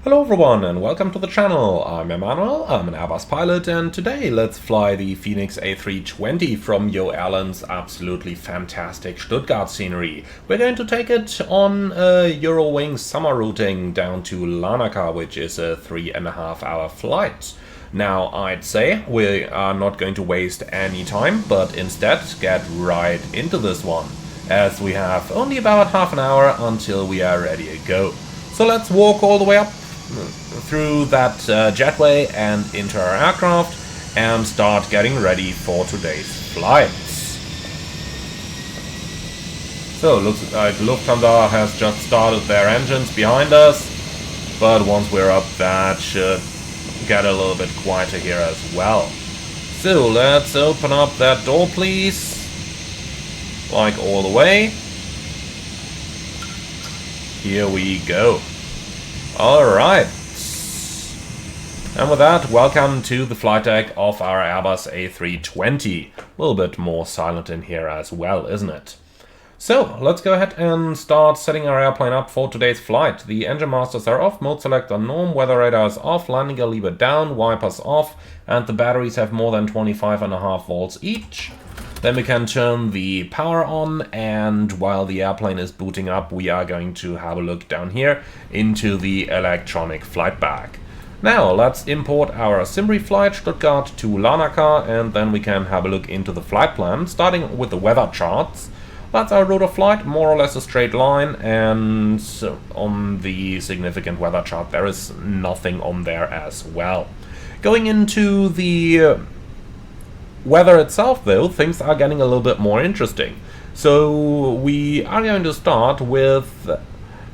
Hello everyone and welcome to the channel. I'm Emmanuel, I'm an Airbus pilot, and today let's fly the Phoenix A320 from Yoke Airline's absolutely fantastic Stuttgart scenery. We're going to take it on a Eurowings summer routing down to Larnaca, which is a 3.5-hour flight. Now, I'd say we are not going to waste any time, but instead get right into this one, as we have only about half an hour until we are ready to go. So let's walk all the way up through that jetway and into our aircraft and start getting ready for today's flights. So looks like Lufthansa has just started their engines behind us, but once we're up that should get a little bit quieter here as well. So let's open up that door please, like all the way. Here we go. Alright, and with that, welcome to the flight deck of our Airbus A320. A little bit more silent in here as well, isn't it? So, let's go ahead and start setting our airplane up for today's flight. The engine masters are off, mode select on norm, weather radar is off, landing gear lever down, wipers off, and the batteries have more than 25.5 volts each. Then we can turn the power on, and while the airplane is booting up, we are going to have a look down here into the electronic flight bag. Now let's import our Simri flight Stuttgart to Larnaca, and then we can have a look into the flight plan, starting with the weather charts. That's our route of flight, more or less a straight line, and on the significant weather chart there is nothing on there as well. Going into the weather itself though, things are getting a little bit more interesting. So we are going to start with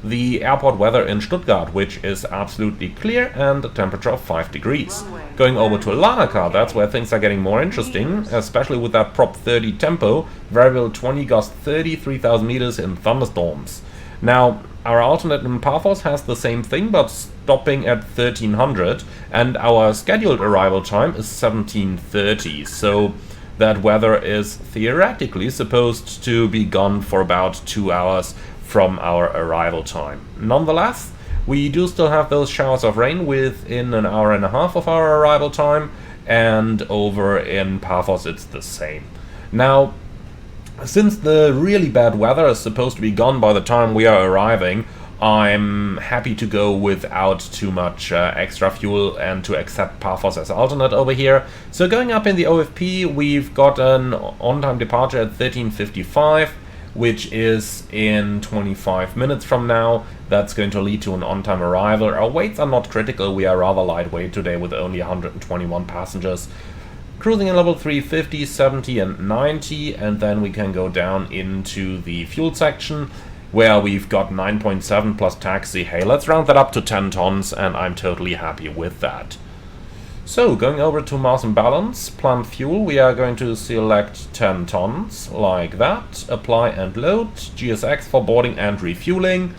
the airport weather in Stuttgart, which is absolutely clear and a temperature of 5 degrees. Going over to Larnaca, that's where things are getting more interesting, especially with that Prop 30 tempo, variable 20 gust 30, 3000 meters in thunderstorms. Now, our alternate in Paphos has the same thing, but stopping at 1300, and our scheduled arrival time is 1730, so that weather is theoretically supposed to be gone for about 2 hours from our arrival time. Nonetheless, we do still have those showers of rain within an hour and a half of our arrival time, and over in Paphos it's the same. Now, since the really bad weather is supposed to be gone by the time we are arriving, I'm happy to go without too much extra fuel and to accept Paphos as alternate over here. So going up in the OFP, we've got an on-time departure at 13:55, which is in 25 minutes from now. That's going to lead to an on-time arrival. Our weights are not critical, we are rather lightweight today with only 121 passengers. Cruising in level 350, 70 and 90, and then we can go down into the fuel section where we've got 9.7 plus taxi. Hey, let's round that up to 10 tons and I'm totally happy with that. So, going over to mass and balance, plant fuel, we are going to select 10 tons, like that, apply and load, GSX for boarding and refueling,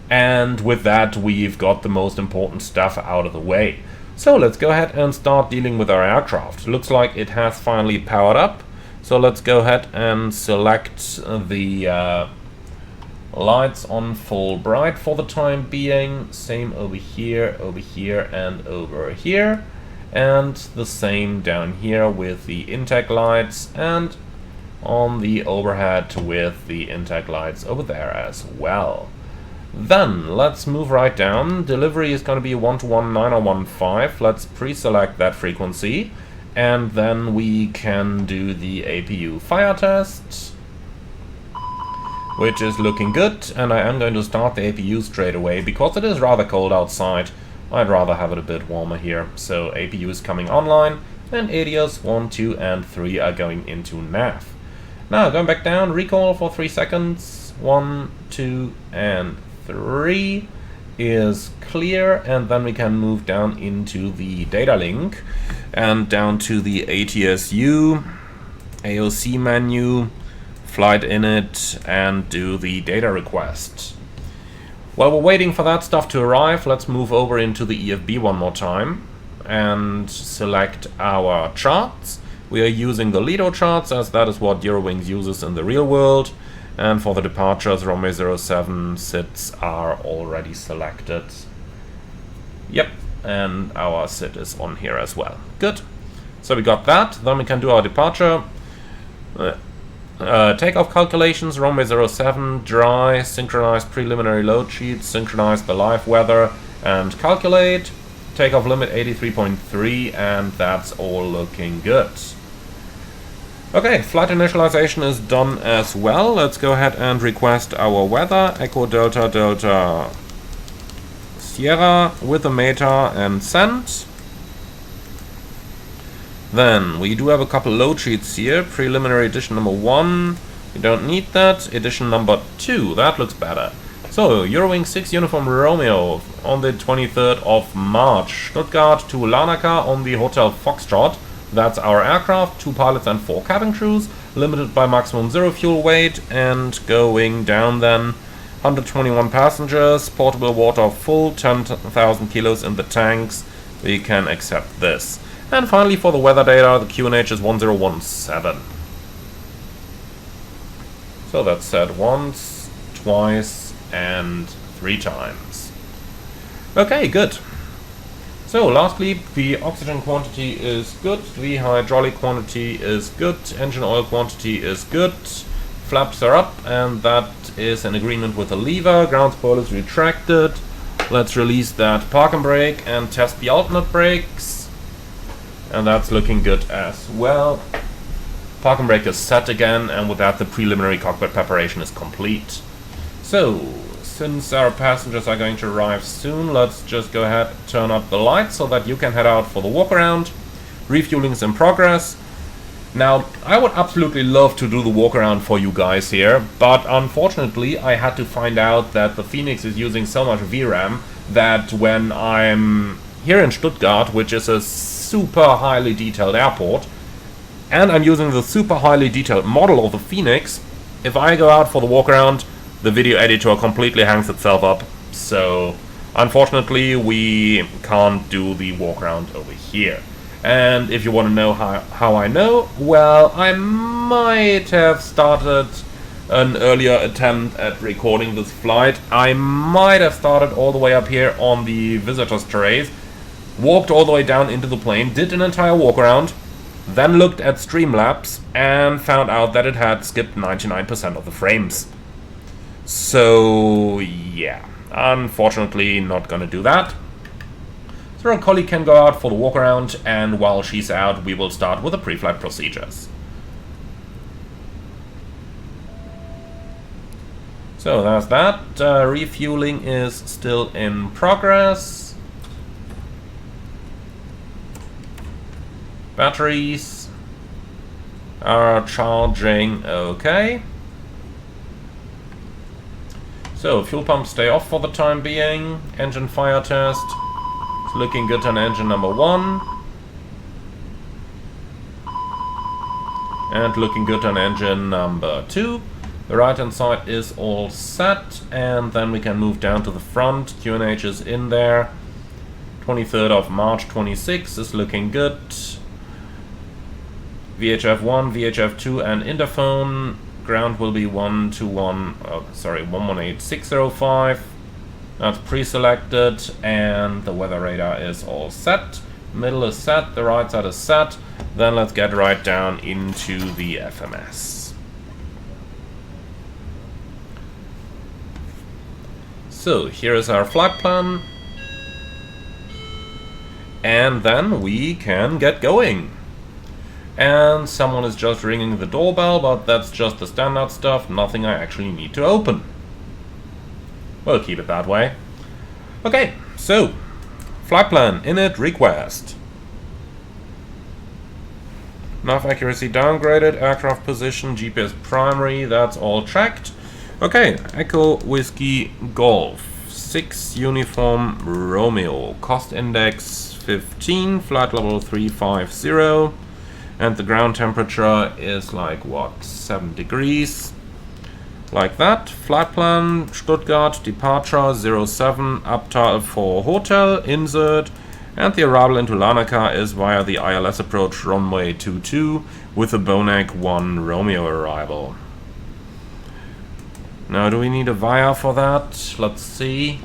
and with that we've got the most important stuff out of the way. So let's go ahead and start dealing with our aircraft. Looks like it has finally powered up. So let's go ahead and select the lights on full bright for the time being. Same over here, and over here. And the same down here with the intake lights, and on the overhead with the intake lights over there as well. Then let's move right down. Delivery is going to be 1219015. Let's pre-select that frequency, and then we can do the APU fire test, which is looking good. And I am going to start the APU straight away because it is rather cold outside. I'd rather have it a bit warmer here. So APU is coming online, and ADIOS 1, 2 and 3 are going into nav. Now going back down, recall for 3 seconds. 1, 2 and 3 is clear, and then we can move down into the data link and down to the ATSU, AOC menu, flight init, and do the data request. While we're waiting for that stuff to arrive, let's move over into the EFB one more time and select our charts. We are using the Lido charts as that is what Eurowings uses in the real world. And for the departures, runway 07 sits are already selected. Yep, and our SID is on here as well. Good. So we got that. Then we can do our departure. Takeoff calculations, runway 07, dry, synchronize preliminary load sheets, synchronize the live weather, and calculate. Takeoff limit 83.3, and that's all looking good. Okay, flight initialization is done as well. Let's go ahead and request our weather. Echo Delta Delta Sierra with the META and send. Then we do have a couple load sheets here. Preliminary edition number 1. We don't need that. Edition number 2. That looks better. So, Eurowings 6 Uniform Romeo on the 23rd of March. Stuttgart to Larnaca on the Hotel Foxtrot. That's our aircraft. 2 pilots and 4 cabin crews. Limited by maximum 0 fuel weight. And going down then. 121 passengers. Portable water full. 10,000 kilos in the tanks. We can accept this. And finally, for the weather data, the QNH is 1017. So that's said once, twice, and 3 times. Okay, good. So lastly, the oxygen quantity is good, the hydraulic quantity is good, engine oil quantity is good, flaps are up, and that is an agreement with the lever. Ground spoiler is retracted. Let's release that park and brake and test the alternate brakes. And that's looking good as well. Park and brake is set again, and with that the preliminary cockpit preparation is complete. So, since our passengers are going to arrive soon, let's just go ahead and turn up the lights so that you can head out for the walk around. Refueling is in progress. Now, I would absolutely love to do the walk around for you guys here, but unfortunately I had to find out that the Phoenix is using so much VRAM that when I'm here in Stuttgart, which is a super highly detailed airport, and I'm using the super highly detailed model of the Phoenix, if I go out for the walk around, the video editor completely hangs itself up. So unfortunately we can't do the walk around over here. And if you want to know how I know, well, I might have started an earlier attempt at recording this flight. I might have started all the way up here on the visitors terrace, walked all the way down into the plane, did an entire walk around, then looked at Streamlabs and found out that it had skipped 99% of the frames. So yeah, unfortunately not gonna do that. So our colleague can go out for the walk around, and while she's out we will start with the pre-flight procedures. So there's that. Refueling is still in progress. Batteries are charging okay. So fuel pumps stay off for the time being. Engine fire test. It's looking good on engine number 1. And looking good on engine number 2. The right hand side is all set, and then we can move down to the front. QNH is in there. 23rd of March 26 is looking good. VHF 1, VHF 2 and interphone. Ground will be 118605. That's pre-selected, and the weather radar is all set. Middle is set, the right side is set. Then let's get right down into the FMS. So here is our flight plan. And then we can get going. And someone is just ringing the doorbell, but that's just the standard stuff, nothing I actually need to open. We'll keep it that way. Okay, so flight plan, init, request. Nav accuracy downgraded, aircraft position, GPS primary, that's all checked. Okay, Echo Whiskey Golf, 6 Uniform Romeo, cost index 15, flight level 350, and the ground temperature is like, what, 7 degrees? Like that. Flight plan, Stuttgart, departure 07, Abtal for hotel, insert, and the arrival into Larnaca is via the ILS approach runway 22 with the Bonac 1 Romeo arrival. Now, do we need a via for that? Let's see.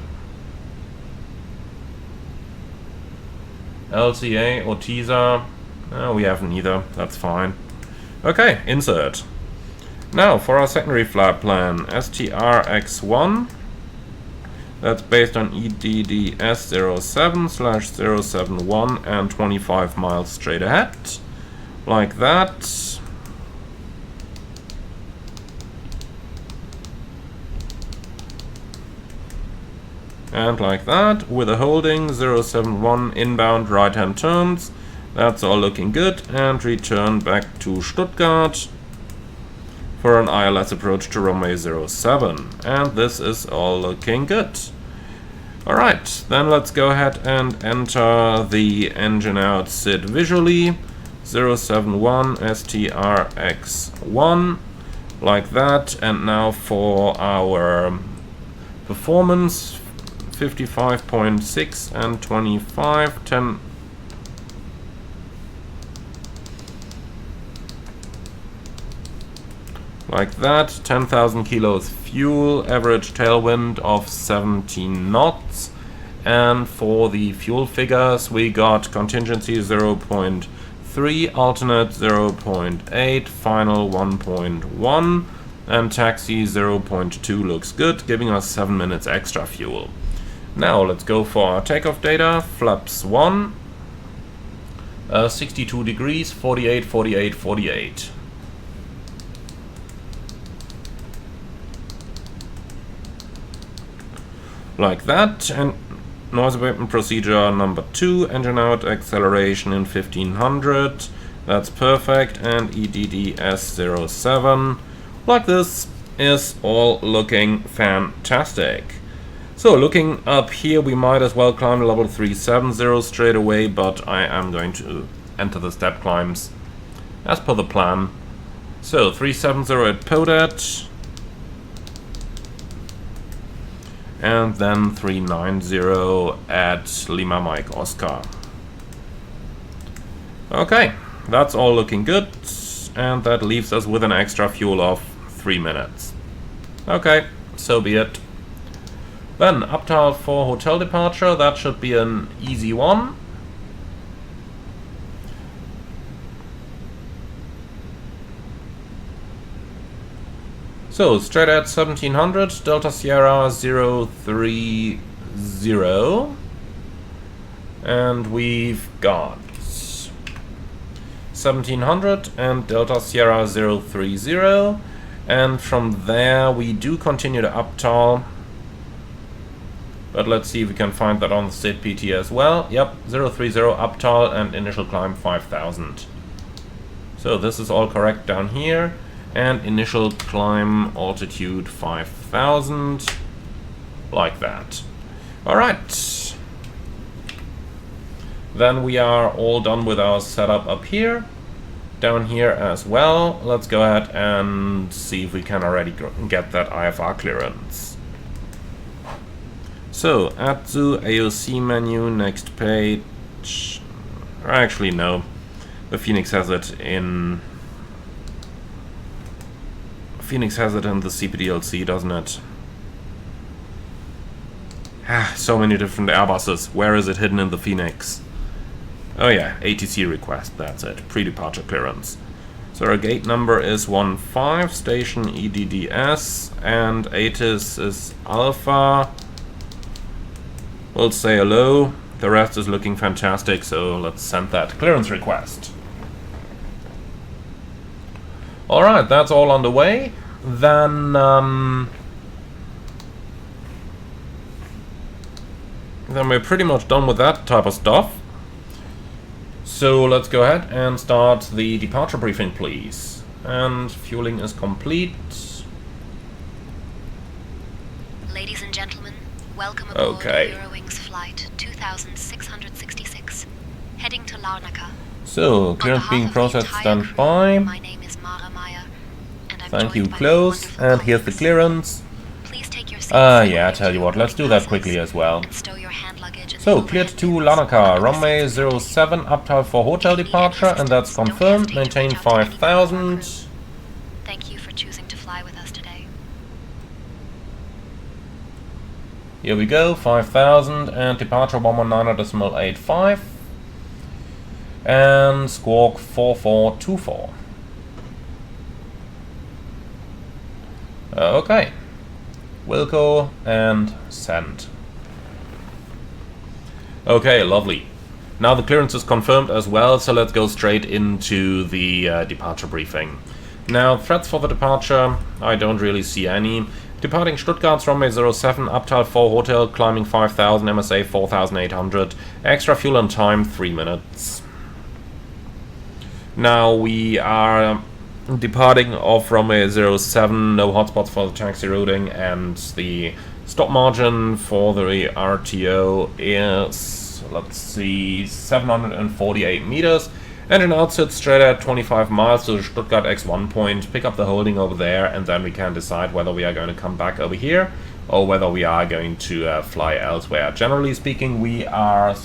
LTA or teaser? We have neither, that's fine. Okay, insert. Now for our secondary flight plan, STRX1. That's based on EDDS07/071 and 25 miles straight ahead. Like that. And like that, with a holding 071 inbound right-hand turns. That's all looking good. And return back to Stuttgart for an ILS approach to runway 07. And this is all looking good. Alright, then let's go ahead and enter the engine out SID visually. 071 STRX1, like that. And now for our performance, 55.6 and 25, 10. Like that, 10,000 kilos fuel, average tailwind of 17 knots. And for the fuel figures, we got contingency 0.3, alternate 0.8, final 1.1, and taxi 0.2 looks good, giving us 7 minutes extra fuel. Now let's go for our takeoff data. Flaps 1, 62 degrees, 48, 48, 48. Like that. And noise abatement procedure number 2, engine out acceleration in 1500. That's perfect. And EDDS07. Like this is all looking fantastic. So looking up here, we might as well climb level 370 straight away, but I am going to enter the step climbs as per the plan. So 370 at Podat, and then 390 at Lima Mike Oscar. Okay, that's all looking good, and that leaves us with an extra fuel of 3 minutes. Okay, so be it. Then uptail for hotel departure, that should be an easy one. So straight at 1700, Delta Sierra 030, and we've got 1700 and Delta Sierra 030, and from there we do continue to uptail. But let's see if we can find that on the SID PT as well. Yep, 030 uptail and initial climb 5000. So this is all correct down here. And initial climb altitude 5000. Like that. Alright. Then we are all done with our setup up here. Down here as well. Let's go ahead and see if we can already get that IFR clearance. So, Atsu, AOC menu, next page. Or actually, no. The Phoenix has it in... Phoenix has it in the CPDLC, doesn't it? So many different Airbuses. Where is it hidden in the Phoenix? Oh yeah, ATC request, that's it. Pre-departure clearance. So our gate number is 15, station EDDS, and ATIS is Alpha. We'll say hello. The rest is looking fantastic, so let's send that clearance request. Alright, that's all on the way. Then we're pretty much done with that type of stuff. So let's go ahead and start the departure briefing, please. And fueling is complete. Ladies and gentlemen, welcome aboard Eurowings flight 2666, heading to Larnaca. So, clearance being processed, stand by. My name is Mara Meyer, and I'm Thank you, joined by close. And here's the clearance. Please take your seats Yeah, I tell you what, let's do that quickly as well. and stow your hand luggage in So, the cleared overhead to bins. Larnaca, runway 07, uptail for hotel departure, and that's confirmed. Maintain 5000. Thank you for choosing to fly with us today. Here we go, 5000, and departure 119.85. And squawk 4424. Okay. Wilco and send. Okay, lovely. Now the clearance is confirmed as well, so let's go straight into the departure briefing. Now, threats for the departure, I don't really see any. Departing Stuttgart, runway 07, Uptal 4 Hotel, climbing 5000, MSA 4800, extra fuel and time 3 minutes. Now we are departing off runway 07, no hotspots for the taxi routing, and the stop margin for the RTO is, let's see, 748 meters. Engine outsits straight at 25 miles to the Stuttgart X1 point, pick up the holding over there, and then we can decide whether we are going to come back over here or whether we are going to fly elsewhere. Generally speaking, we are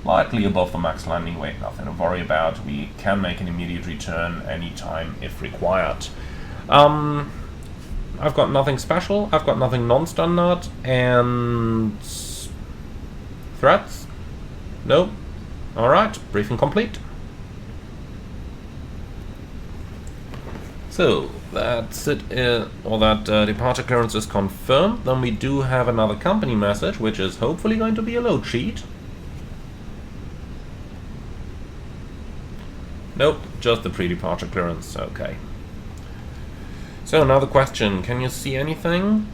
slightly above the max landing weight, nothing to worry about. We can make an immediate return anytime if required. I've got nothing special, I've got nothing non-standard, and threats? Nope. Alright, briefing complete. So, that's it, or that departure clearance is confirmed. Then we do have another company message, which is hopefully going to be a load sheet. Nope, just the pre-departure clearance, okay. So, another question, can you see anything?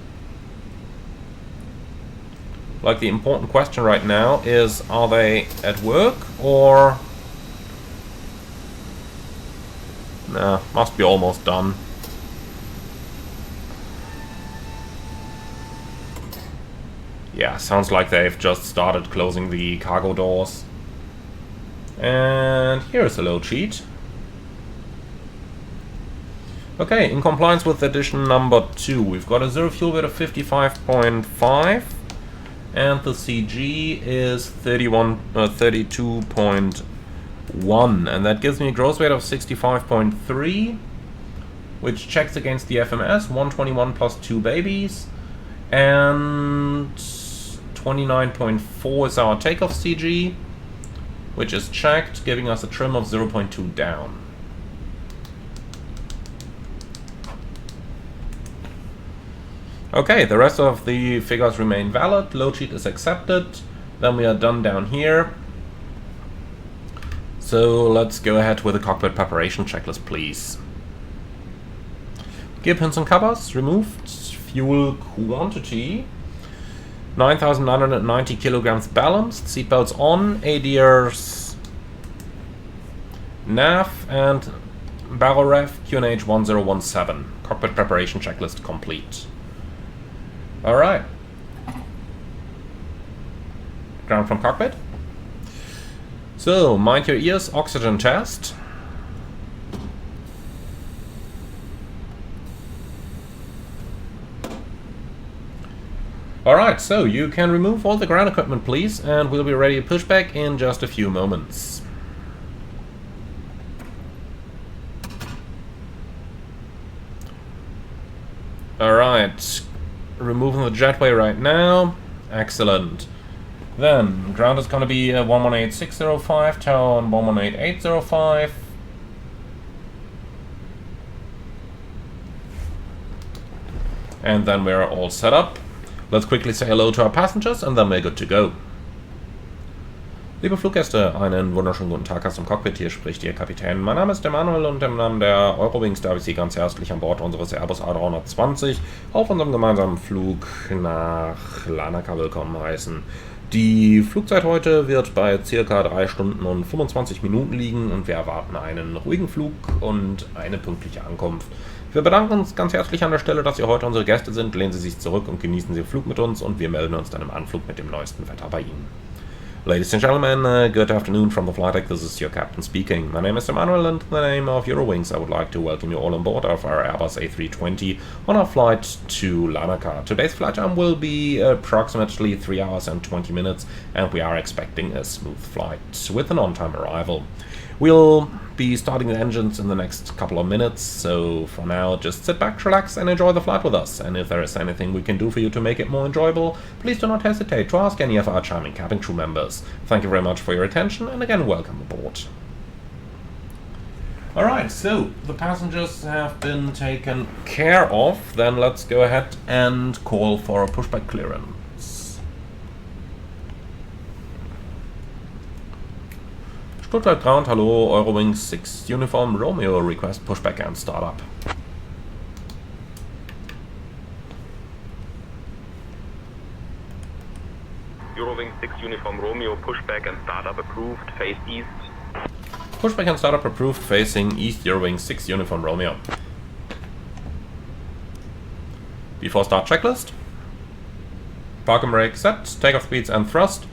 Like, the important question right now is, are they at work, or... Nah, must be almost done. Yeah, sounds like they've just started closing the cargo doors. And here's a load sheet. Okay, in compliance with edition number 2, we've got a zero fuel weight of 55.5, and the CG is 32.1, and that gives me a gross weight of 65.3, which checks against the FMS, 121 plus 2 babies, and 29.4 is our takeoff CG, which is checked, giving us a trim of 0.2 down. Okay, the rest of the figures remain valid, load sheet is accepted, then we are done down here. So let's go ahead with the cockpit preparation checklist, please. Gear pins and covers removed, fuel quantity 9,990 kilograms balanced, seatbelts on, ADRs, nav, and barrel ref QNH 1017. Cockpit preparation checklist complete. Alright. Ground from cockpit. So, mind your ears, oxygen test. Alright, so you can remove all the ground equipment, please, and we'll be ready to push back in just a few moments. Alright, removing the jetway right now. Excellent. Then, ground is going to be 118605, tower on 118805. And then we're all set up. Let's quickly say hello to our passengers and then we're good to go. Liebe Fluggäste, einen wunderschönen guten Tag aus dem Cockpit, hier spricht Ihr Kapitän. Mein Name ist Emanuel und im Namen der Eurowings darf ich Sie ganz herzlich an Bord unseres Airbus A320 auf unserem gemeinsamen Flug nach Larnaca willkommen heißen. Die Flugzeit heute wird bei ca. 3 Stunden und 25 Minuten liegen und wir erwarten einen ruhigen Flug und eine pünktliche Ankunft. Wir bedanken uns ganz herzlich an der Stelle, dass Sie heute unsere Gäste sind. Lehnen Sie sich zurück und genießen Sie den Flug mit uns und wir melden uns dann im Anflug mit dem neuesten Wetter bei Ihnen. Ladies and gentlemen, good afternoon from the flight deck. This is your captain speaking. My name is Emanuel, and in the name of Eurowings, I would like to welcome you all on board of our Airbus A320 on our flight to Larnaca. Today's flight time will be approximately 3 hours and 20 minutes, and we are expecting a smooth flight with an on-time arrival. We'll be starting the engines in the next couple of minutes, so for now just sit back, relax and enjoy the flight with us. And if there is anything we can do for you to make it more enjoyable, please do not hesitate to ask any of our charming cabin crew members. Thank you very much for your attention, and again, welcome aboard. Alright, so the passengers have been taken care of. Then let's go ahead and call for a pushback clearance. Stuttgart ground, hello, Eurowings 6 Uniform Romeo, request pushback and startup. Eurowings 6 Uniform Romeo, pushback and startup approved, face east. Pushback and startup approved, facing east, Eurowings 6 Uniform Romeo. Before start checklist. Park and brake set, takeoff speeds and thrust.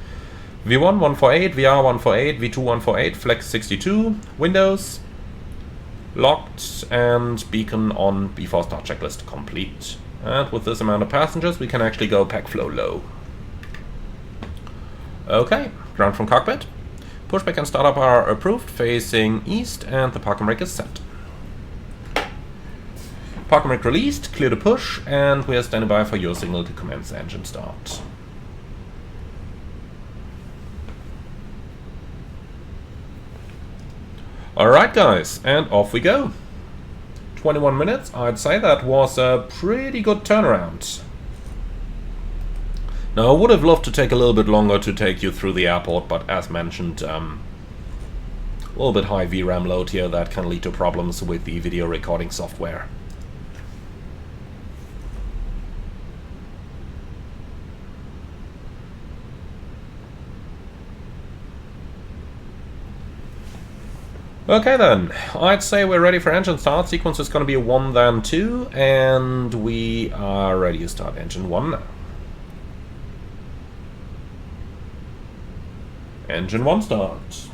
V1 148, VR 148, V2 148, flex 62, windows locked and beacon on before start checklist complete. And with this amount of passengers we can actually go pack flow low. Okay, ground from cockpit. Pushback and startup are approved, facing east, and the park and brake is set. Park and brake released, clear to push, and we are standing by for your signal to commence engine start. Alright guys, and off we go. 21 minutes, I'd say that was a pretty good turnaround. Now, I would have loved to take a little bit longer to take you through the airport, but as mentioned, a little bit high VRAM load here that can lead to problems with the video recording software. Okay then, I'd say we're ready for engine start. Sequence is going to be a 1 then 2, and we are ready to start engine 1 now. Engine 1 start.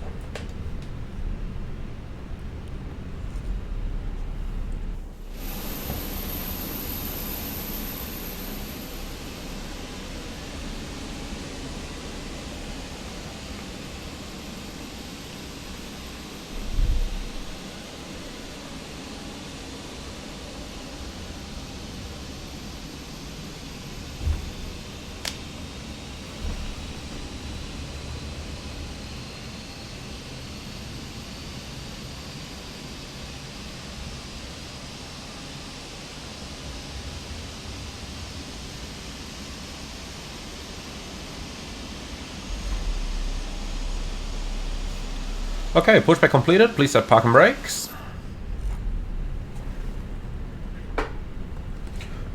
Okay, pushback completed. Please set park and brakes.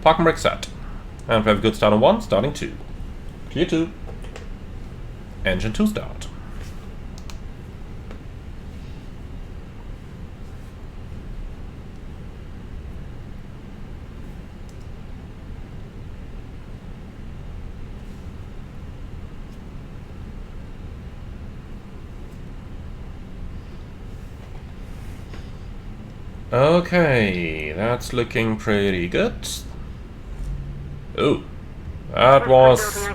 Park and brake set. And we have a good start on 1, starting 2. Clear 2. Engine 2 start. Okay, that's looking pretty good. Oh, that was...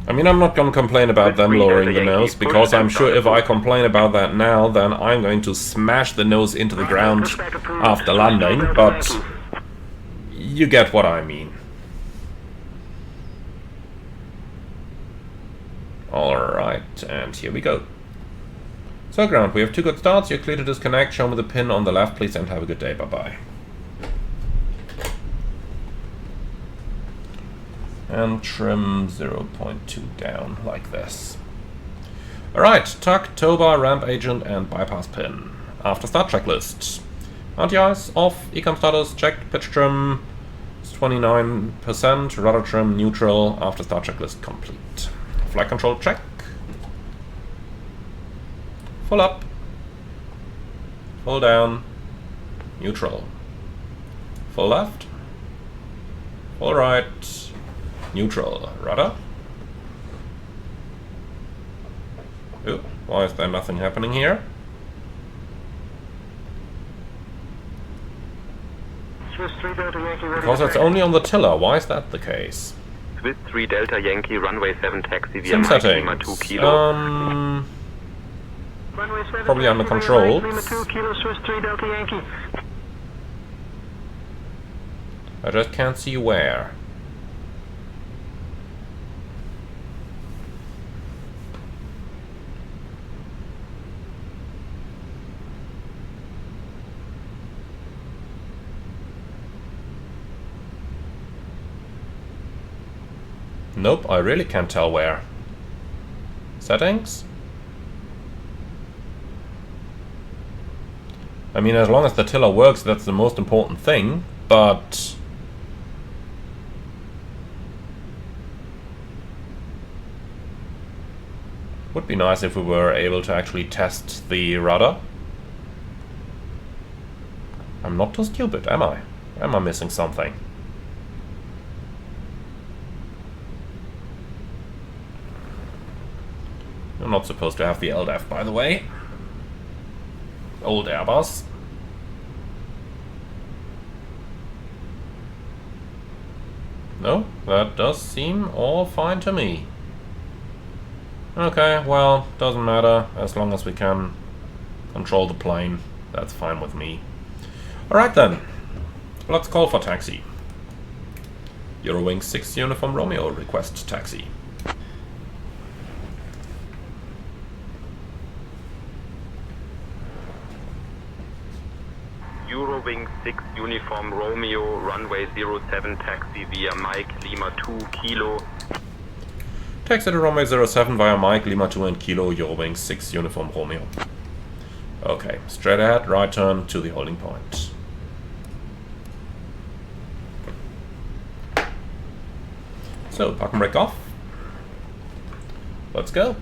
I mean, I'm not going to complain about them lowering the nose, because I'm sure if I complain about that now, then I'm going to smash the nose into the ground after landing, but you get what I mean. Alright, and here we go. So ground, we have 2 good starts, you're clear to disconnect, show me the pin on the left please and have a good day, bye bye. And trim 0.2 down, like this. Alright, tuck, tow bar, ramp agent and bypass pin. After start checklist. Anti-ice, off, ecom status, checked, pitch trim, 29%, rudder trim, neutral, after start checklist complete. Flight control check. Full up, full down, neutral, full left, full right, neutral, rudder. Ooh, why is there nothing happening here? Because it's only on the tiller, why is that the case? Swiss 3 Delta Yankee, runway 7 taxi via Sim Mike Lima 2 settings. kilo. Probably under control. I just can't see where. Nope, I really can't tell where. Settings? I mean, as long as the tiller works, that's the most important thing, but... would be nice if we were able to actually test the rudder. I'm not too stupid, am I? Am I missing something? You're not supposed to have the LDAF, by the way. Old Airbus. No, that does seem all fine to me. Okay, well, doesn't matter. As long as we can control the plane, that's fine with me. Alright then, let's call for taxi. Eurowings 6 Uniform Romeo, request taxi. Eurowings 6 Uniform Romeo, runway 07, taxi via Mike Lima 2 Kilo. Taxi to runway 07 via Mike Lima 2 and Kilo, Eurowings 6 Uniform Romeo. Okay, straight ahead, right turn to the holding point. So, park and brake off. Let's go.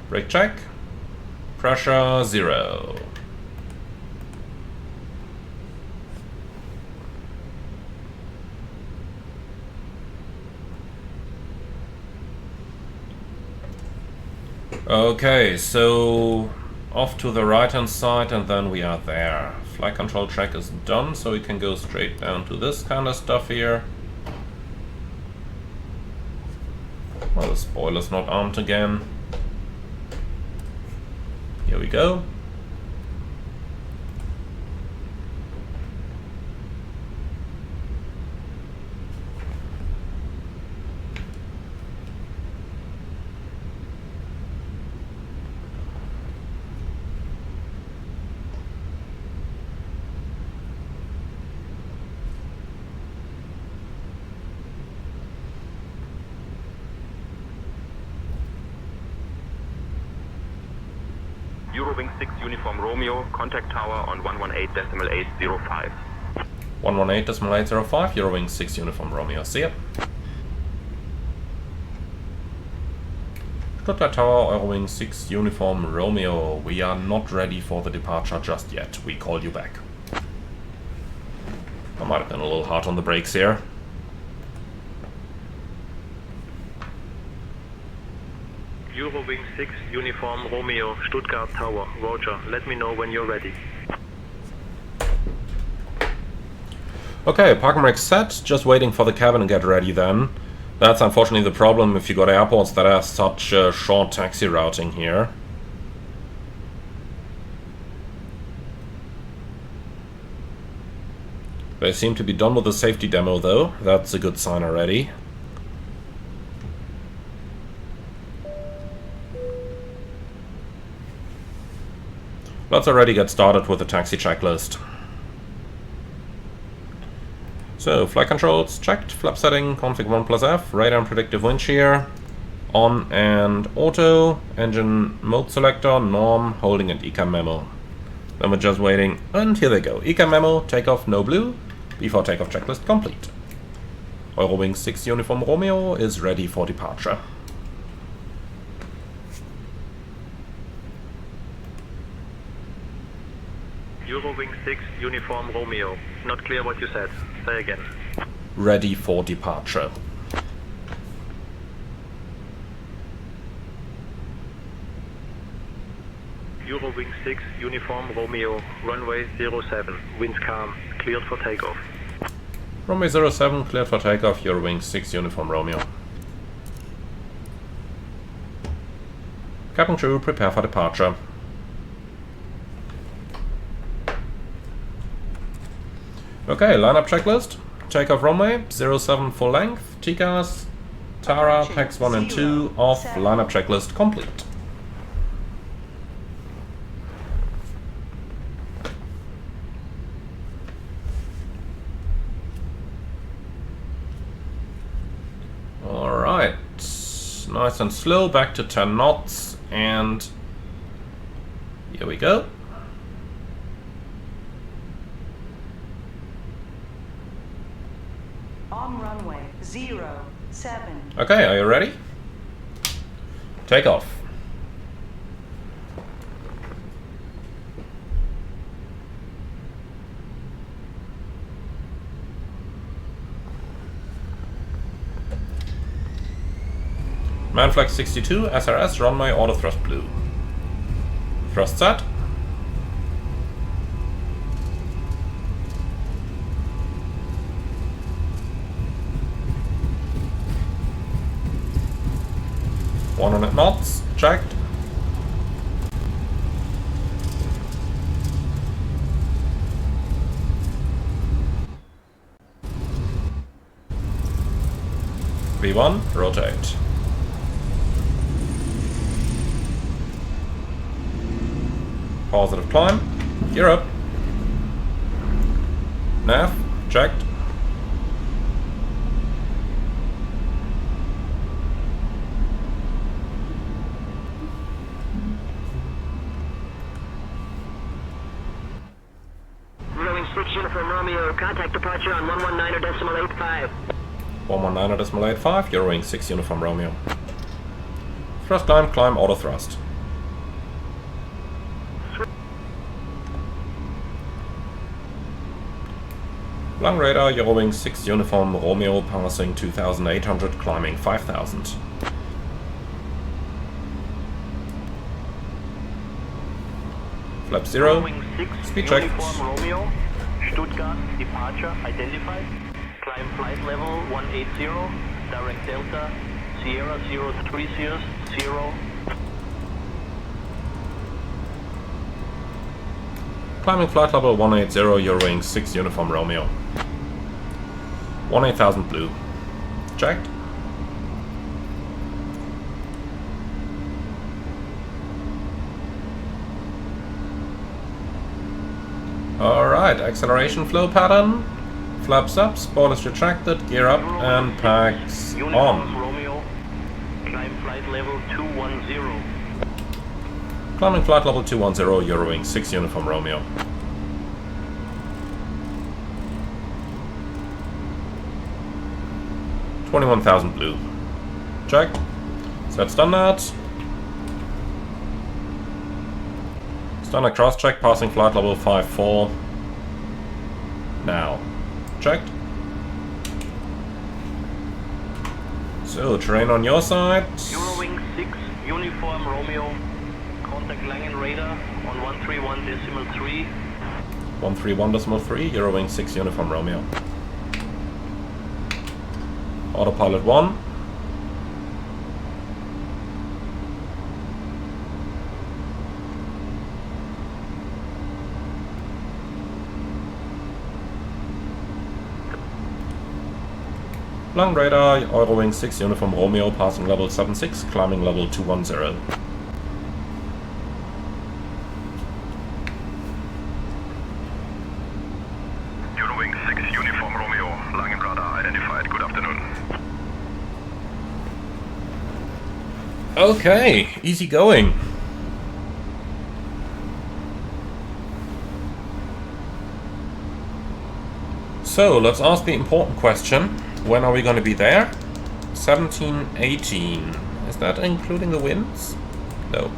Brake check. Pressure 0. Okay, so off to the right hand side and then we are there. Flight control track is done, so we can go straight down to this kind of stuff here. Well, the spoiler's not armed again. Here we go. Eurowings 6 Uniform Romeo, contact tower on 118.805. 118.805, Eurowings 6 Uniform Romeo. See ya. Stuttgart Tower, Eurowings 6 Uniform Romeo. We are not ready for the departure just yet. We call you back. I might have been a little hard on the brakes here. Eurowings 6 Uniform Romeo, Stuttgart Tower, Roger. Let me know when you're ready. Okay, park and brake set. Just waiting for the cabin to get ready then. That's unfortunately the problem if you got airports that have such short taxi routing here. They seem to be done with the safety demo though. That's a good sign already. Let's already get started with the taxi checklist. So, flight controls checked, flap setting, config 1+F, radar and predictive wind shear, on and auto, engine mode selector, norm, holding and ECAM memo. Then we're just waiting, and here they go. ECAM memo, takeoff, no blue, before takeoff checklist complete. Eurowings 6 Uniform Romeo is ready for departure. Eurowings 6 Uniform Romeo. Not clear what you said. Say again. Ready for departure. Eurowings 6 Uniform Romeo. Runway 07. Winds calm. Cleared for takeoff. Runway 07 cleared for takeoff. Eurowings 6 Uniform Romeo. Cabin crew, prepare for departure. Okay, lineup checklist. Takeoff runway, 07 full length, TCAS, Tara, PAX 1 and 2, off, lineup checklist complete. Alright, nice and slow, back to 10 knots, and here we go. On runway 07. Okay, are you ready? Take off. Manflex 62, SRS, runway, auto thrust blue. Thrust set. .100 knots, checked. V1, rotate. Positive climb, gear up. Nav, checked. Eurowings 6 Uniform Romeo, contact departure on 119.85. 119.85, Eurowings 6 Uniform Romeo. Thrust climb, climb, auto thrust. Long radar, Eurowings 6 Uniform Romeo, passing 2,800, climbing 5,000. Flap 0, Eurowings 6 speed check. Uniform Romeo, Stuttgart, departure identified. Climb flight level 180, direct Delta, Sierra 03 0. Climbing flight level 180, Eurowings 6 Uniform Romeo. 18,000 blue. Checked. Alright, acceleration flow pattern. Flaps up, spoilers retracted, gear up, and packs on. Romeo, climb flight level 210. Climbing flight level 210, Eurowings 6 Uniform Romeo. $21,000 blue. Check. Set standard. Standard cross check, passing flight level 54. Now. Checked. So, terrain on your side. Eurowings 6 Uniform Romeo, contact Langen radar on 131.3. 131.3, Eurowings 6 Uniform Romeo. Autopilot 1. Long radar, Eurowings 6 Uniform Romeo, passing level 76, climbing level 210. Eurowings 6 Uniform Romeo, Langen radar identified. Good afternoon. Okay, easy going. So, let's ask the important question. When are we going to be there? 17, 18. Is that including the winds? No.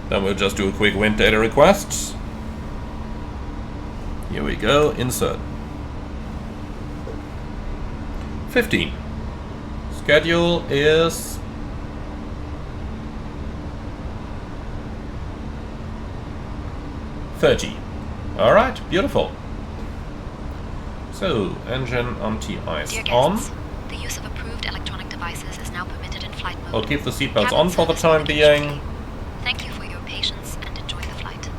Then we'll just do a quick wind data request. Here we go, insert. 15. Schedule is 30. Alright, beautiful. So, engine anti-ice Dear on. guests, the use of approved electronic devices is now permitted in flight mode. We'll keep the seatbelts Cabin on for the service time will finish being. shortly. Thank you for your patience and enjoy the flight.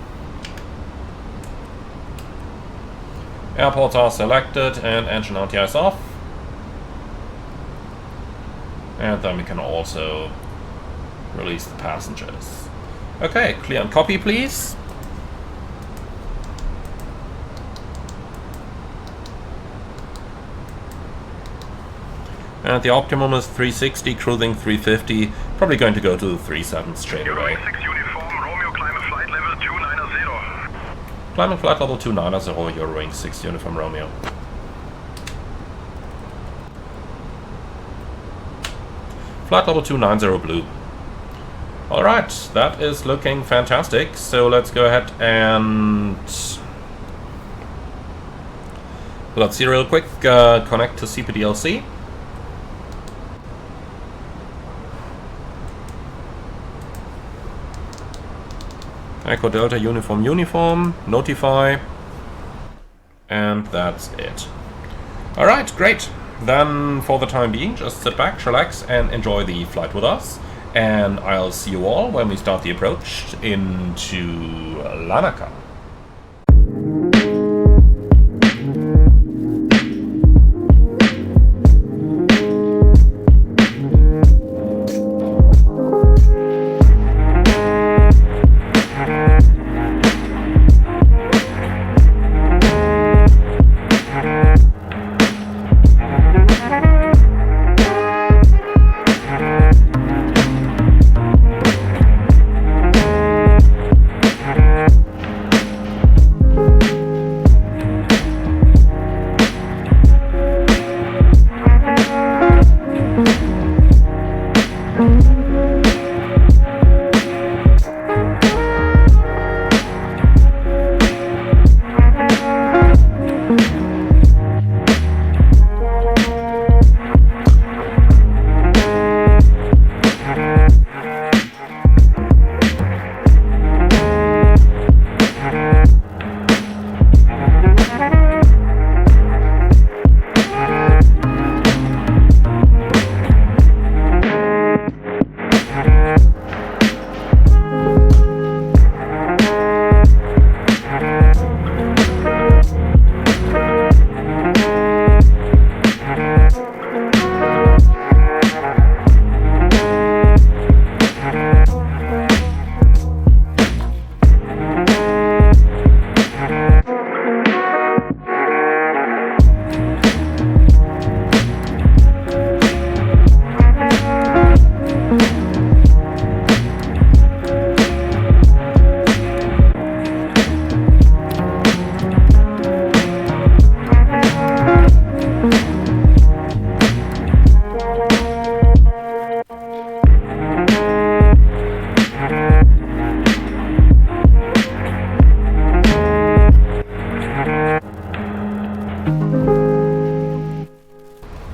Airports are selected and engine RTIs off. And then we can also release the passengers. Okay, clear and copy, please. And the optimum is 360, cruising 350. Probably going to go to 37 straight away. Eurowings 6 uniform, Romeo climb flight level 290. Climbing flight level 290, Eurowings 6 uniform Romeo. Flight level 290 blue. Alright, that is looking fantastic. So let's go ahead and let's see real quick, connect to CPDLC. Echo Delta uniform, notify, and that's it. Alright, great. Then for the time being, just sit back, relax, and enjoy the flight with us. And I'll see you all when we start the approach into Larnaca.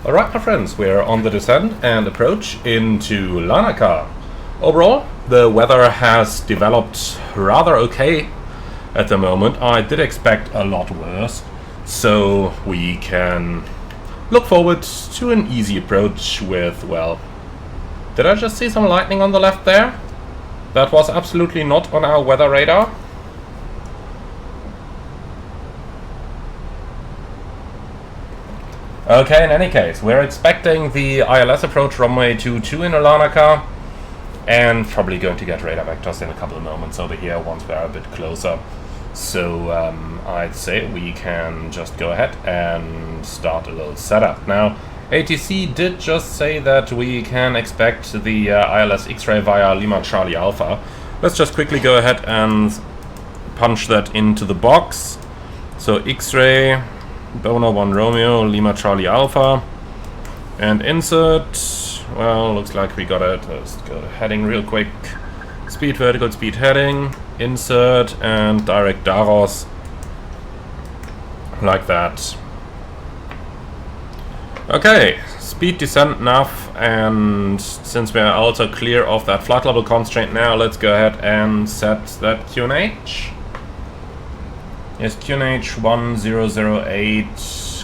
Alright my friends, we're on the descent and approach into Larnaca. Overall, the weather has developed rather okay at the moment. I did expect a lot worse, so we can look forward to an easy approach with, well, did I just see some lightning on the left there? That was absolutely not on our weather radar. Okay, in any case, we're expecting the ILS approach runway 22 in Larnaca, and probably going to get radar vectors in a couple of moments over here once we're a bit closer. So I'd say we can just go ahead and start a little setup. Now, ATC did just say that we can expect the ILS X-ray via Lima Charlie Alpha. Let's just quickly go ahead and punch that into the box. So X-ray, Bono 1 Romeo, Lima Charlie Alpha, and insert. Well, looks like we got it. Let's go to heading real quick. Speed vertical, speed heading, insert, and direct Daros. Like that. Okay, speed descent nav, and since we're also clear of that flight level constraint now, let's go ahead and set that QNH. Yes, QNH 1008,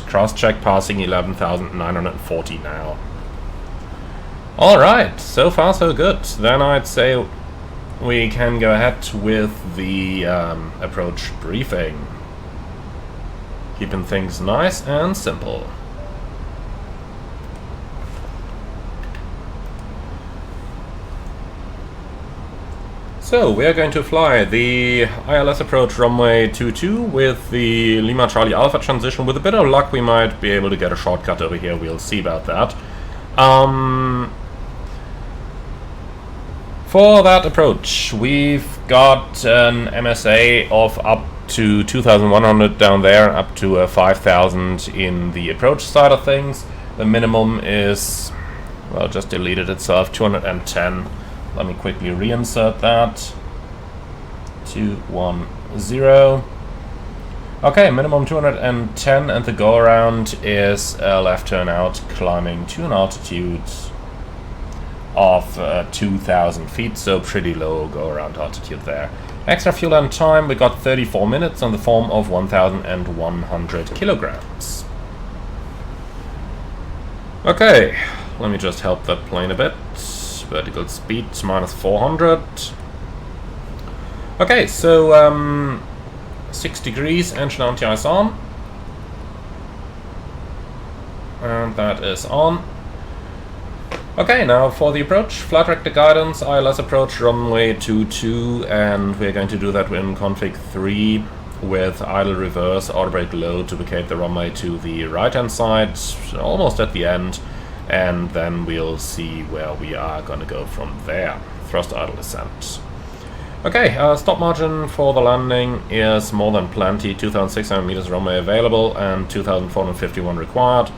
cross check passing 11,940 now. Alright, so far so good. Then I'd say we can go ahead with the approach briefing. Keeping things nice and simple. So, we are going to fly the ILS approach runway 22 with the Lima Charlie Alpha transition. With a bit of luck we might be able to get a shortcut over here, we'll see about that. For that approach, we've got an MSA of up to 2,100 down there, up to 5,000 in the approach side of things. The minimum is, well, just deleted itself, 210. Let me quickly reinsert that. 210. Okay, minimum 210, and the go around is a left turn out, climbing to an altitude of 2,000 feet, so pretty low go around altitude there. Extra fuel and time, we got 34 minutes on the form of 1,100 kilograms. Okay, let me just help that plane a bit. Vertical speed minus 400. Okay, so 6 degrees, engine anti-ice on. And that is on. Okay, now for the approach, flight director guidance, ILS approach runway 22, and we're going to do that in config 3 with idle reverse, auto brake low to vacate the runway to the right hand side, almost at the end, and then we'll see where we are gonna go from there. Thrust idle descent. Okay, stop margin for the landing is more than plenty, 2,600 meters runway available and 2,451 required.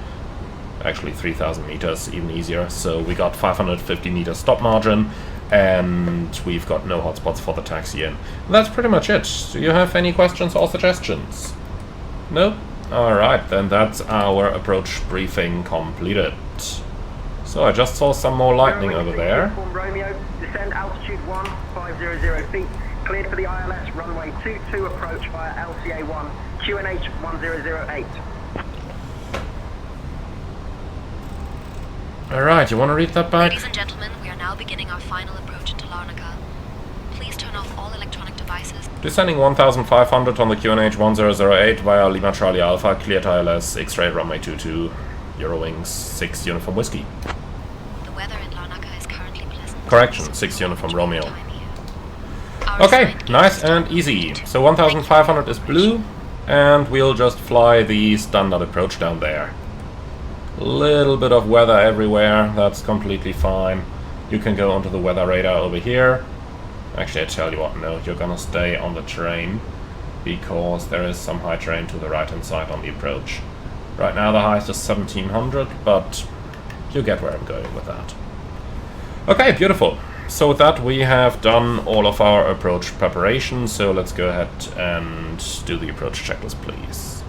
Actually 3,000 meters, even easier. So we got 550 meters stop margin, and we've got no hotspots for the taxi in. That's pretty much it. Do you have any questions or suggestions? No? Alright, then that's our approach briefing completed. So I just saw some more lightning over there. Romeo, descend altitude 1500 feet, cleared for the ILS runway 22 approach via LCA 1, QNH 1008. Alright, you want to read that back? Ladies and gentlemen, we are now beginning our final approach into Larnaca. Please turn off all electronic devices. Descending 1,500 on the QNH 1008 via Lima Charlie Alpha, cleared ILS, X-ray runway 22, Eurowings 6 Uniform Whiskey. The weather in Larnaca is currently pleasant. Correction, 6 Uniform Romeo. Time here. Our Okay, assigned nice is and easy. So 1,500 is blue, and we'll just fly the standard approach down there. Little bit of weather everywhere, that's completely fine. You can go onto the weather radar over here. Actually, I tell you what, no, you're gonna stay on the terrain, because there is some high terrain to the right hand side on the approach. Right now the highest is 1,700, but you get where I'm going with that. Okay, beautiful. So with that we have done all of our approach preparation, so let's go ahead and do the approach checklist, please.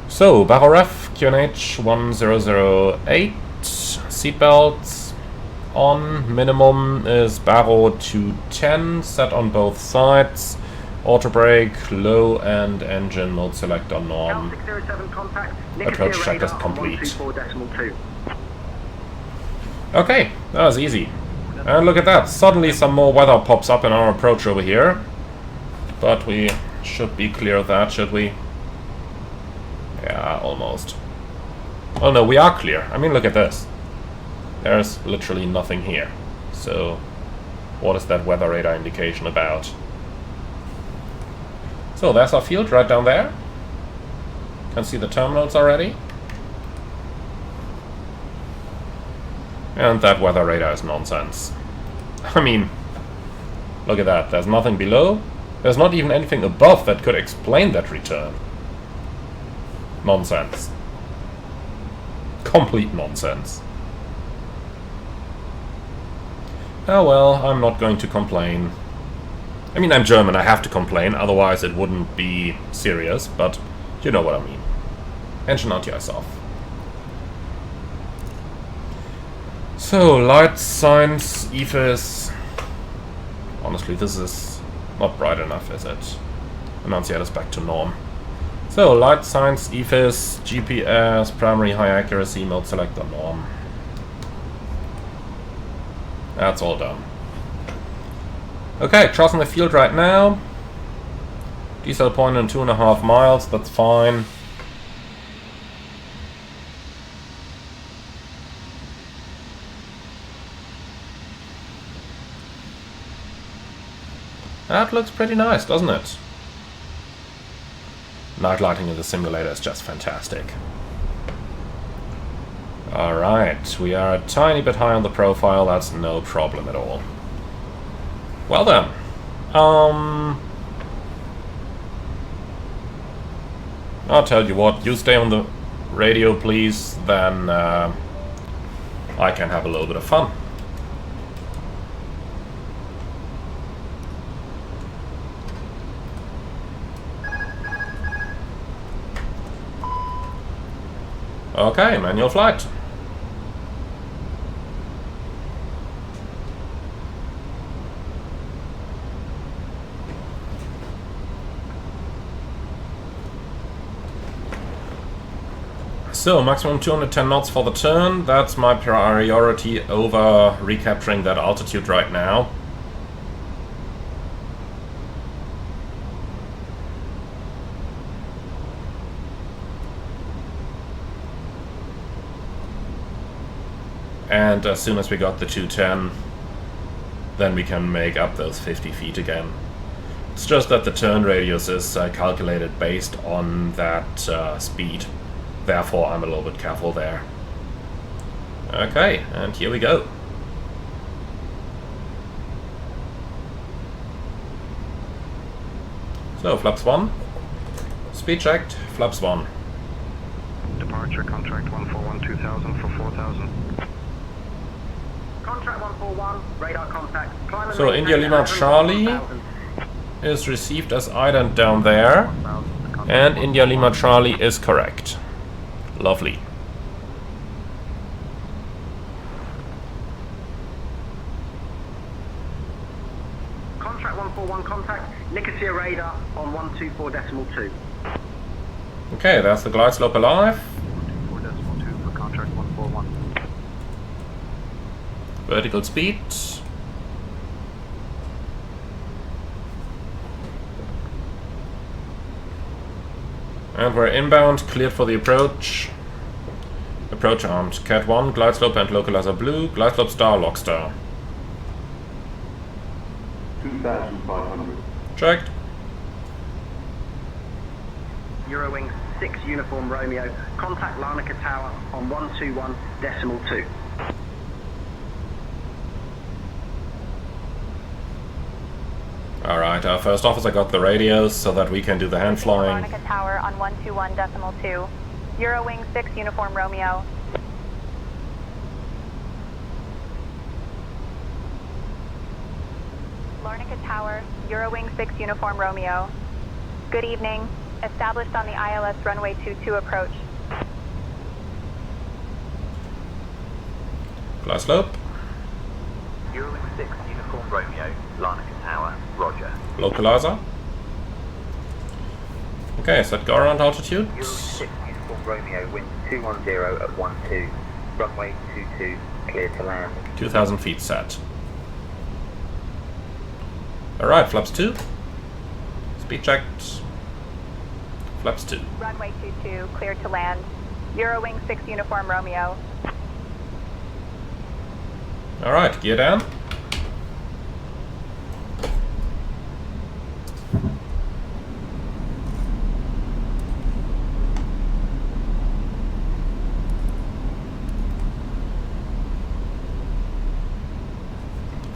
So, Barrow Ref, QNH 1008, seatbelts on, minimum is Barrow 210, set on both sides, auto brake, low, and engine mode select on norm. L607 contact, Approach radar checklist on complete. 124.2. Okay, that was easy. And look at that, suddenly some more weather pops up in our approach over here. But we should be clear of that, should we? Yeah, almost. Oh no, we are clear. I mean, look at this. There's literally nothing here. So, what is that weather radar indication about? So, there's our field right down there. Can see the terminals already. And that weather radar is nonsense. I mean, look at that. There's nothing below. There's not even anything above that could explain that return. Nonsense. Complete nonsense. Oh well, I'm not going to complain. I mean, I'm German, I have to complain, otherwise it wouldn't be serious, but you know what I mean. Engine anti-ice off. So, light signs, EFIS. Honestly, this is not bright enough, is it? Annunciator's back to norm. So, light signs, EFIS, GPS, primary high accuracy, mode selector, norm. That's all done. Okay, crossing the field right now. Diesel point in 2.5 miles, that's fine. That looks pretty nice, doesn't it? Night lighting in the simulator is just fantastic. Alright, we are a tiny bit high on the profile, that's no problem at all. Well then. I'll tell you what, you stay on the radio please, then I can have a little bit of fun. Okay, manual flight. So, maximum 210 knots for the turn. That's my priority over recapturing that altitude right now. And as soon as we got the 210, then we can make up those 50 feet again. It's just that the turn radius is calculated based on that speed. Therefore, I'm a little bit careful there. Okay, and here we go. So, flaps 1. Speed checked, flaps 1. Departure contract 141-2000 for 4000. Contract 141, radar contact. Climb and So, maintain India Lima 11 Charlie 1000. is received as ident down there. And India Lima Charlie is correct. Lovely. Contract 141 contact. Nicosia radar on 124.2. Okay, that's the glide slope alive. 124.2 for contract 141. Vertical speed. And we're inbound, cleared for the approach. Approach armed. Cat 1, glide slope and localizer blue. Glide slope star, lock star. 2,500. Checked. Eurowings 6 Uniform Romeo. Contact Larnaca Tower on 121.2. Alright, our first officer got the radios so that we can do the hand flying. Larnaca Tower on 121.2. Eurowings 6 Uniform Romeo. Larnaca Tower, Eurowings 6 Uniform Romeo. Good evening. Established on the ILS runway 22 approach. Glide slope. Eurowings 6 Uniform Romeo, Larnaca Tower, roger. Localizer. Okay, set go around altitude. Eurowings 6 Uniform Romeo, wind 210 at 12. Runway 22, clear to land. 2,000 feet set. Alright, flaps 2. Speed checked. Flaps 2. Runway 22, cleared to land. Eurowings 6 Uniform Romeo. Alright, gear down.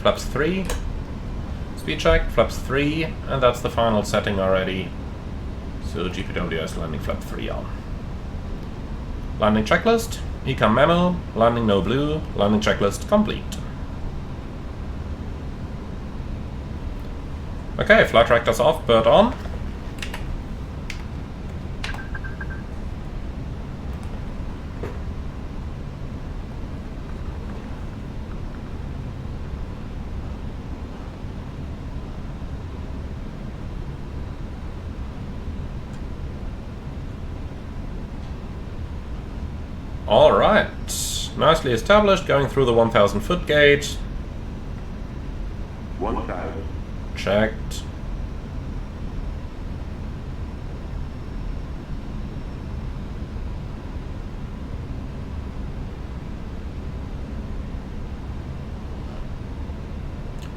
Flaps 3. Speed check, flaps 3, and that's the final setting already. So GPWS landing flap 3 on. Landing checklist, ECAM memo, landing no blue, landing checklist complete. Okay, flight tractors off, bird on. Alright, nicely established, going through the 1000 foot gate. 1000. Checked.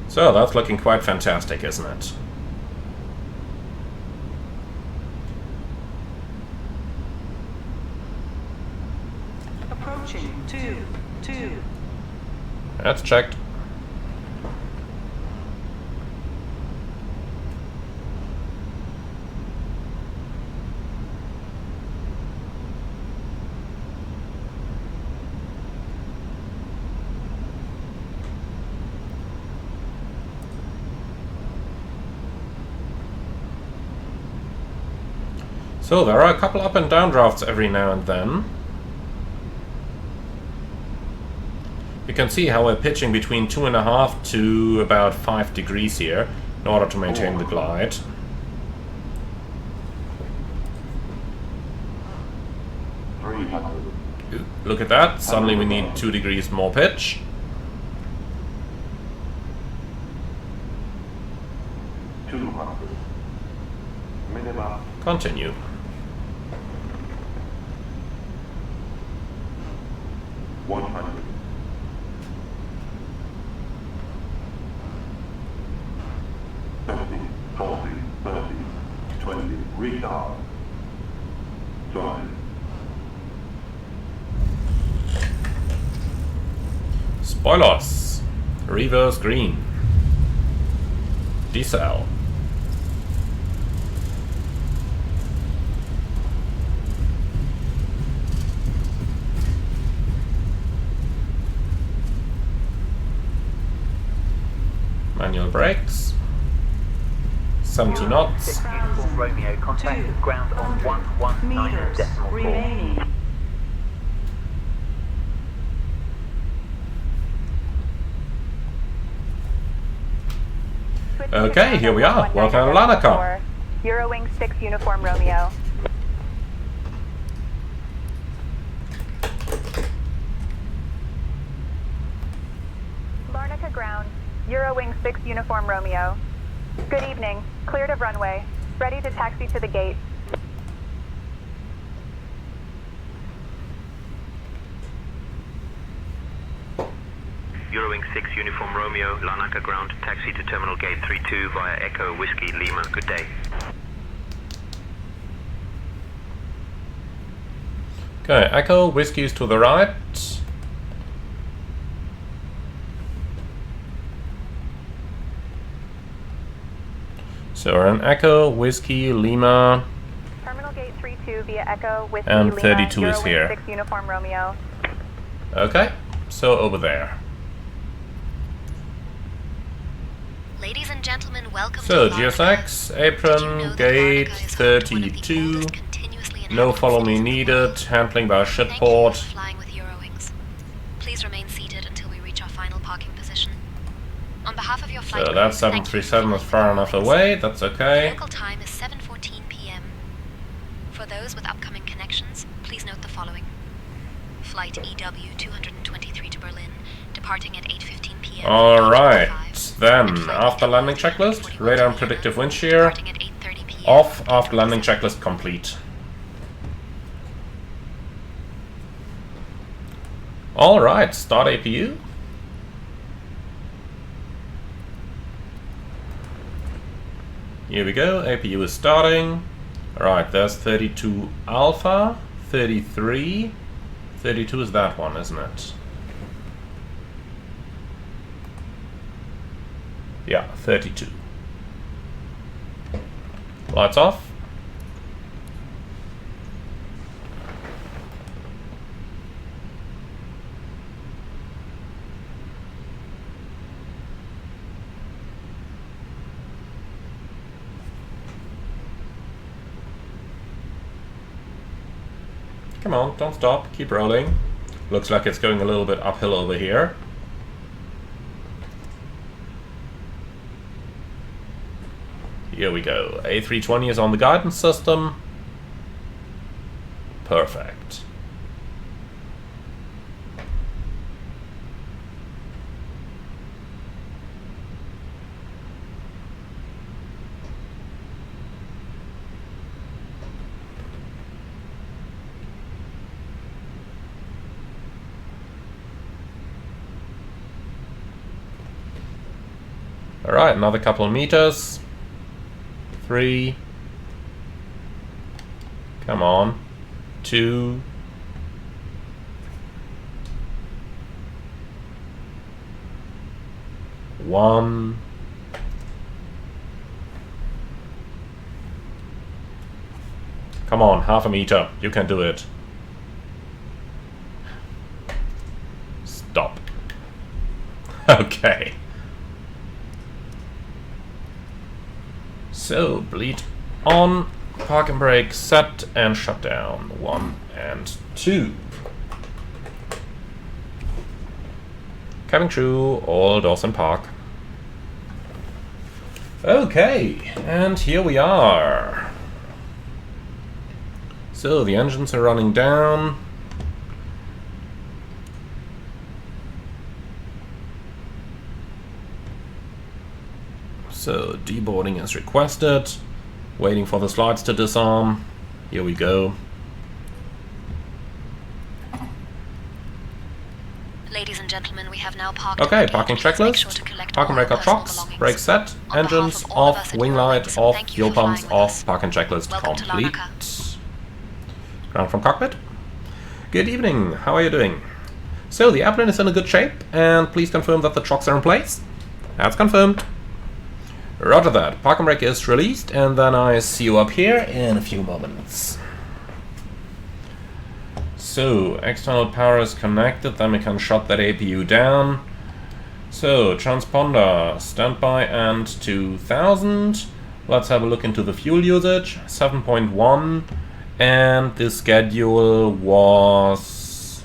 So that's looking quite fantastic, isn't it? Approaching 2-2. That's checked. So there are a couple up and down drafts every now and then. You can see how we're pitching between 2.5 to about 5 degrees here in order to maintain the glide. Look at that, suddenly we need 2 degrees more pitch. Continue. Restart. Drive. Spoilers. Reverse green. Decel. Manual brakes. 70 knots. 6 Uniform Romeo, contact ground on 119.4. Remaining. Okay, here we are. Welcome to Larnaca. Eurowings 6 Uniform Romeo. Larnaca ground. Eurowings 6 Uniform Romeo. Good evening. Cleared of runway. Ready to taxi to the gate. Eurowings 6 Uniform Romeo, Larnaca ground, taxi to terminal gate 32 via Echo Whiskey Lima. Good day. Okay, Echo, Whiskey's to the right. So we're in Echo, Whiskey, Lima. Terminal gate 32 via Echo Whiskey And Lima. 32 is Eurowings here. 6 Uniform Romeo. Okay, so over there. Ladies and gentlemen, welcome So to Larnaca. GSX, Did you know apron, that gate Larnaca is home to one of the 32. oldest continuously No inhabited follow me cities in the needed. world? Handling by Thank you shipboard. for flying with Eurowings. Please remain seated until we reach our final parking position. On behalf of your flight So crew, that thank you for 737 is flying far with enough Eurowings. away. That's okay. Local time is 7:14 p.m. For those with upcoming connections, please note the following. Flight EW 223 to Berlin, departing at 8:15 p.m. Alright, then And flight after EW landing checklist, 241 radar to and predictive wind shear. departing at 8:30 p.m. Off after landing checklist complete. Alright, start APU. Here we go, APU is starting. Alright, there's 32 alpha, 33. 32 is that one, isn't it? Yeah, 32. Lights off. Come on, don't stop, keep rolling. Looks like it's going a little bit uphill over here. Here we go. A320 is on the guidance system. Perfect. Alright, another couple of meters. 3. Come on. 2. 1. Come on, half a meter. You can do it. Stop. Okay. So, bleed on, park and brake set, and shut down. 1 and 2. Cabin crew, all doors in park. Okay, and here we are. So the engines are running down. So deboarding is requested. Waiting for the slides to disarm. Here we go. Ladies and gentlemen, we have now parked. Okay, parking checklist. Parking brake trucks. Brake set. Engines off. Wing light off. Fuel pumps off. Parking checklist complete. Ground from cockpit. Good evening. How are you doing? So the airplane is in a good shape, and please confirm that the chocks are in place. That's confirmed. Roger that. Parking brake is released, and then I see you up here in a few moments. So, external power is connected, then we can shut that APU down. So, transponder, standby and 2000. Let's have a look into the fuel usage, 7.1. And the schedule was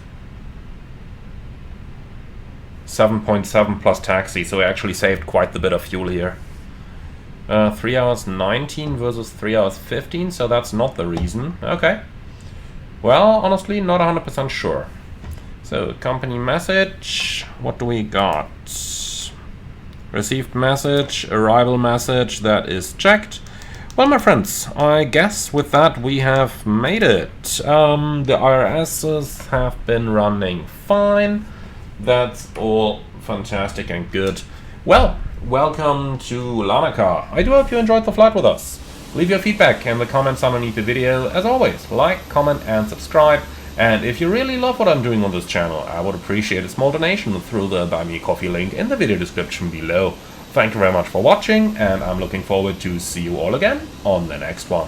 7.7 plus taxi, so we actually saved quite a bit of fuel here. 3 hours 19 versus 3 hours 15, so that's not the reason. Okay. Well, honestly, not 100% sure. So, company message, what do we got? Received message, arrival message, that is checked. Well, my friends, I guess with that we have made it. The IRSs have been running fine. That's all fantastic and good. Well, welcome to Larnaca. I do hope you enjoyed the flight with us. Leave your feedback in the comments underneath the video. As always, like, comment and subscribe. And if you really love what I'm doing on this channel, I would appreciate a small donation through the Buy Me a Coffee link in the video description below. Thank you very much for watching, and I'm looking forward to see you all again on the next one.